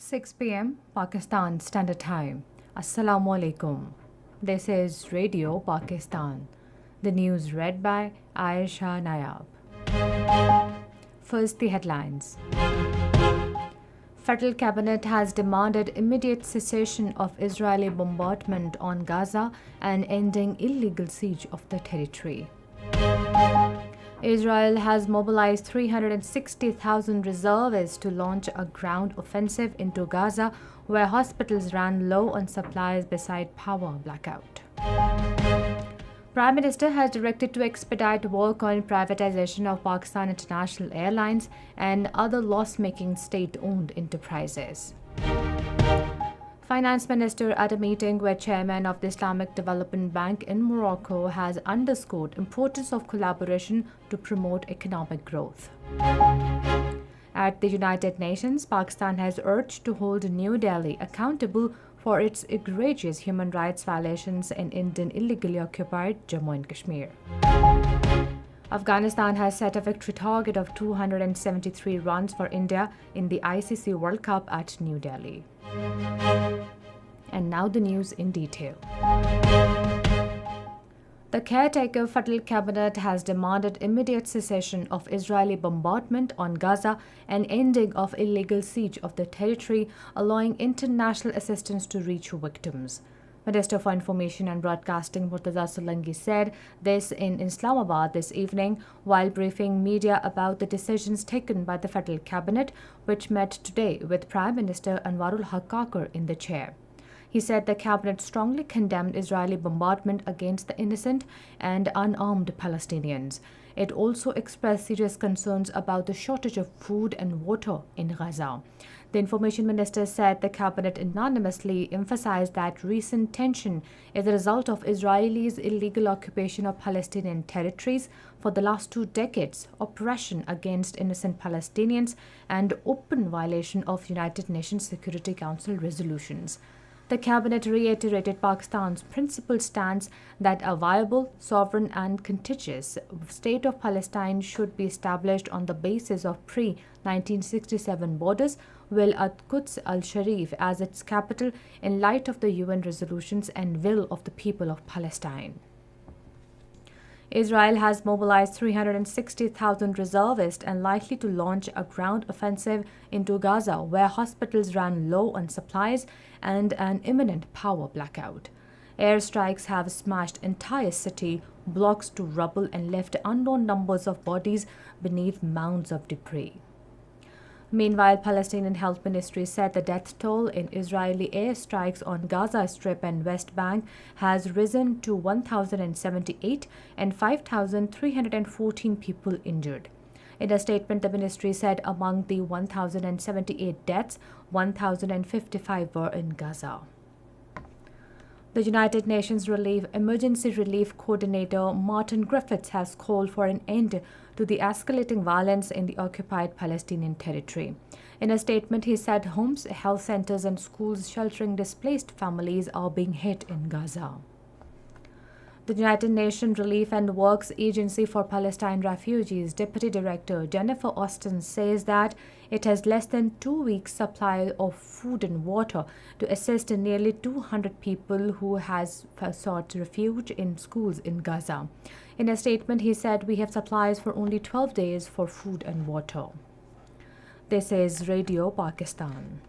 6 p.m. Pakistan Standard Time. Assalamu alaikum. This is Radio Pakistan. The news read by Aisha Nayab. First, the headlines. Federal cabinet has demanded immediate cessation of Israeli bombardment on Gaza and ending illegal siege of the territory. Israel has mobilized 360,000 reservists to launch a ground offensive into Gaza, where hospitals ran low on supplies beside power blackout. Prime Minister has directed to expedite work on privatization of Pakistan International Airlines and other loss-making state-owned enterprises. Finance Minister at a meeting with Chairman of the Islamic Development Bank in Morocco has underscored importance of collaboration to promote economic growth. At the United Nations, Pakistan has urged to hold New Delhi accountable for its egregious human rights violations in Indian illegally occupied Jammu and Kashmir. Afghanistan has set a victory target of 273 runs for India in the ICC World Cup at New Delhi. And now the news in detail. The caretaker Federal Cabinet has demanded immediate cessation of Israeli bombardment on Gaza and ending of illegal siege of the territory, allowing international assistance to reach victims. Minister for Information and Broadcasting Murtaza Solanki said this in Islamabad this evening while briefing media about the decisions taken by the Federal Cabinet, which met today with Prime Minister Anwarul Haqqaqar in the chair. He said the cabinet strongly condemned Israeli bombardment against the innocent and unarmed Palestinians. It also expressed serious concerns about the shortage of food and water in Gaza. The information minister said the cabinet unanimously emphasized that recent tension is a result of Israelis' illegal occupation of Palestinian territories for the last 2 decades, oppression against innocent Palestinians, and open violation of United Nations Security Council resolutions. The cabinet reiterated Pakistan's principled stance that a viable, sovereign and contiguous state of Palestine should be established on the basis of pre-1967 borders, with Quds al-Sharif as its capital in light of the UN resolutions and will of the people of Palestine. Israel has mobilized 360,000 reservists and likely to launch a ground offensive into Gaza, where hospitals ran low on supplies and an imminent power blackout. Airstrikes have smashed entire city blocks to rubble and left unknown numbers of bodies beneath mounds of debris. Meanwhile, Palestinian Health Ministry said the death toll in Israeli airstrikes on Gaza Strip and West Bank has risen to 1,078 and 5,314 people injured. In a statement, the ministry said among the 1,078 deaths, 1,055 were in Gaza. The United Nations Emergency Relief Coordinator Martin Griffiths has called for an end to the escalating violence in the occupied Palestinian territory. In a statement, he said homes, health centers and schools sheltering displaced families are being hit in Gaza. The United Nations Relief and Works Agency for Palestine Refugees Deputy Director Jennifer Austin says that it has less than 2 weeks' supply of food and water to assist nearly 200 people who has sought refuge in schools in Gaza. In a statement, he said, "We have supplies for only 12 days for food and water." This is Radio Pakistan.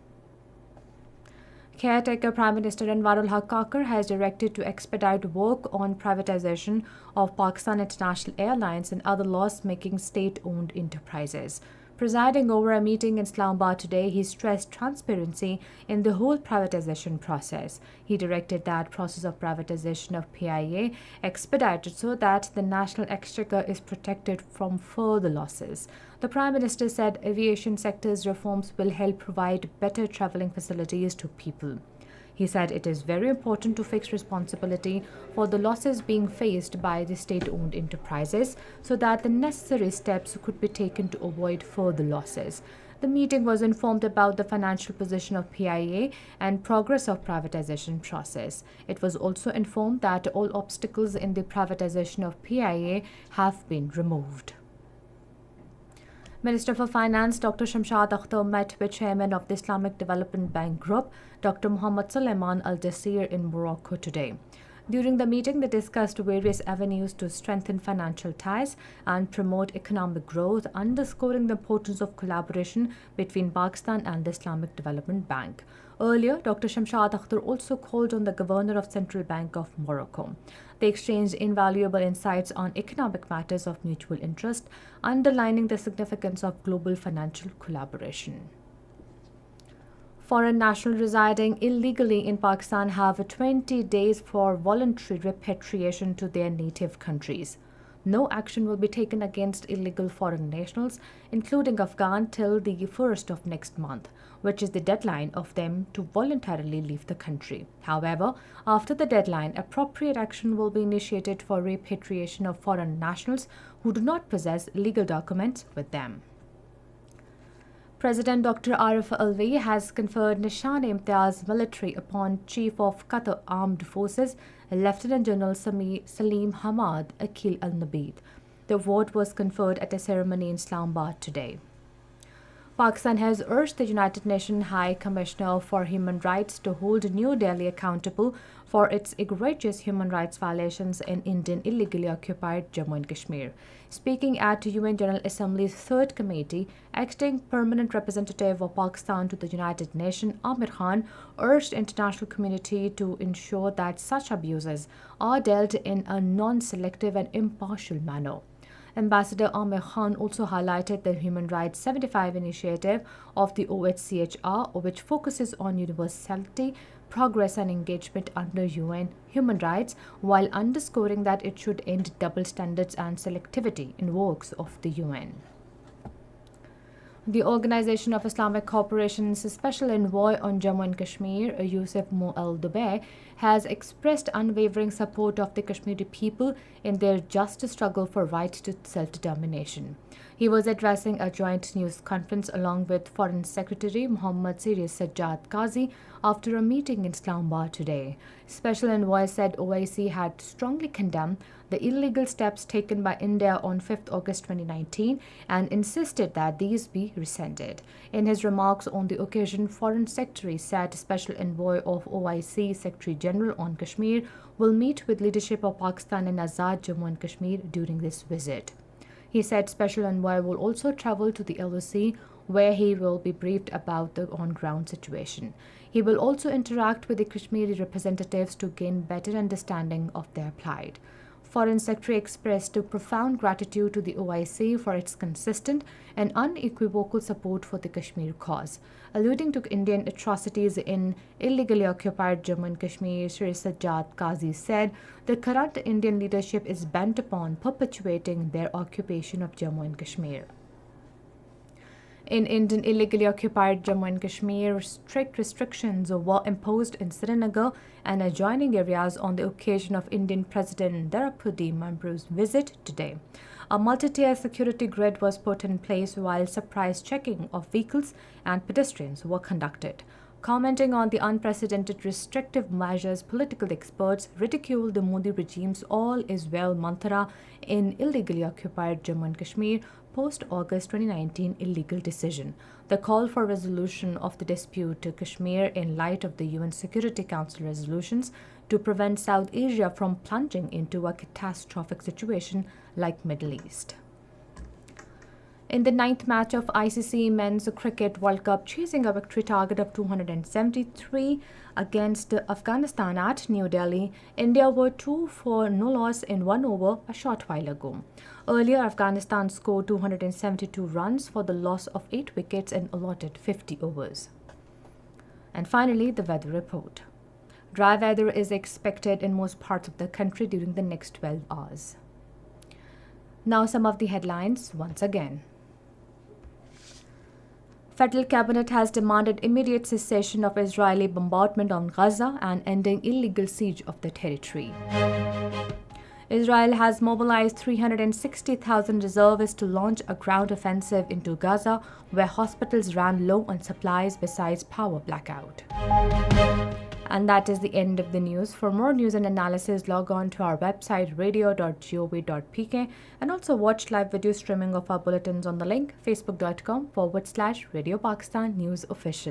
Caretaker Prime Minister Anwarul Haqqaqar has directed to expedite work on privatization of Pakistan International Airlines and other loss-making state-owned enterprises. Presiding over a meeting in Islamabad today, he stressed transparency in the whole privatization process. He directed that process of privatization of PIA expedited so that the national exchequer is protected from further losses. The Prime Minister said aviation sector's reforms will help provide better travelling facilities to people. He said it is very important to fix responsibility for the losses being faced by the state-owned enterprises so that the necessary steps could be taken to avoid further losses. The meeting was informed about the financial position of PIA and progress of privatization process. It was also informed that all obstacles in the privatization of PIA have been removed. Minister for Finance Dr. Shamshad Akhtar met with Chairman of the Islamic Development Bank Group, Dr. Mohammed Suleiman Al Jasir, in Morocco today. During the meeting, they discussed various avenues to strengthen financial ties and promote economic growth, underscoring the importance of collaboration between Pakistan and the Islamic Development Bank. Earlier, Dr. Shamshad Akhtar also called on the Governor of Central Bank of Morocco. They exchanged invaluable insights on economic matters of mutual interest, underlining the significance of global financial collaboration. Foreign nationals residing illegally in Pakistan have 20 days for voluntary repatriation to their native countries. No action will be taken against illegal foreign nationals, including Afghan, till the 1st of next month, which is the deadline of them to voluntarily leave the country. However, after the deadline, appropriate action will be initiated for repatriation of foreign nationals who do not possess legal documents with them. President Dr. Arif Alvi has conferred Nishan-e-Imtiaz military upon Chief of Qatar Armed Forces, Lieutenant General Salim Hamad Akil Al-Nabid. The award was conferred at a ceremony in Islamabad today. Pakistan has urged the United Nations High Commissioner for Human Rights to hold New Delhi accountable for its egregious human rights violations in Indian illegally occupied Jammu and Kashmir. Speaking at UN General Assembly's Third Committee, acting permanent representative of Pakistan to the United Nations, Amir Khan, urged the international community to ensure that such abuses are dealt in a non-selective and impartial manner. Ambassador Amir Khan also highlighted the Human Rights 75 initiative of the OHCHR, which focuses on universality, progress and engagement under UN human rights, while underscoring that it should end double standards and selectivity in works of the UN. The Organization of Islamic Cooperation's Special Envoy on Jammu and Kashmir, Yusuf Mo Al-Dubai, has expressed unwavering support of the Kashmiri people in their just struggle for right to self-determination. He was addressing a joint news conference along with Foreign Secretary Muhammad Sirius Sajjad Qazi after a meeting in Islamabad today. Special Envoy said OIC had strongly condemned the illegal steps taken by India on 5th August 2019 and insisted that these be rescinded. In his remarks on the occasion, Foreign Secretary said Special Envoy of OIC Secretary General on Kashmir will meet with leadership of Pakistan and Azad Jammu and Kashmir during this visit. He said Special Envoy will also travel to the LOC, where he will be briefed about the on-ground situation. He will also interact with the Kashmiri representatives to gain better understanding of their plight. Foreign Secretary expressed profound gratitude to the OIC for its consistent and unequivocal support for the Kashmir cause. Alluding to Indian atrocities in illegally occupied Jammu and Kashmir, Shri Sajjad Qazi said the current Indian leadership is bent upon perpetuating their occupation of Jammu and Kashmir. In Indian illegally occupied Jammu and Kashmir, strict restrictions were imposed in Srinagar and adjoining areas on the occasion of Indian President Draupadi Murmu's visit today. A multi-tier security grid was put in place while surprise checking of vehicles and pedestrians were conducted. Commenting on the unprecedented restrictive measures, political experts ridiculed the Modi regime's all is well mantra in illegally occupied Jammu and Kashmir post-August 2019 illegal decision. The call for resolution of the dispute to Kashmir in light of the UN Security Council resolutions to prevent South Asia from plunging into a catastrophic situation like Middle East. In the 9th match of ICC Men's Cricket World Cup, chasing a victory target of 273 against Afghanistan at New Delhi, India were 2 for no loss in 1 over a short while ago. Earlier, Afghanistan scored 272 runs for the loss of 8 wickets in allotted 50 overs. And finally, the weather report. Dry weather is expected in most parts of the country during the next 12 hours. Now some of the headlines once again. Federal Cabinet has demanded immediate cessation of Israeli bombardment on Gaza and ending illegal siege of the territory. Israel has mobilized 360,000 reservists to launch a ground offensive into Gaza, where hospitals ran low on supplies besides power blackout. And that is the end of the news. For more news and analysis, log on to our website radio.gov.pk and also watch live video streaming of our bulletins on the link facebook.com/Radio Pakistan News Official.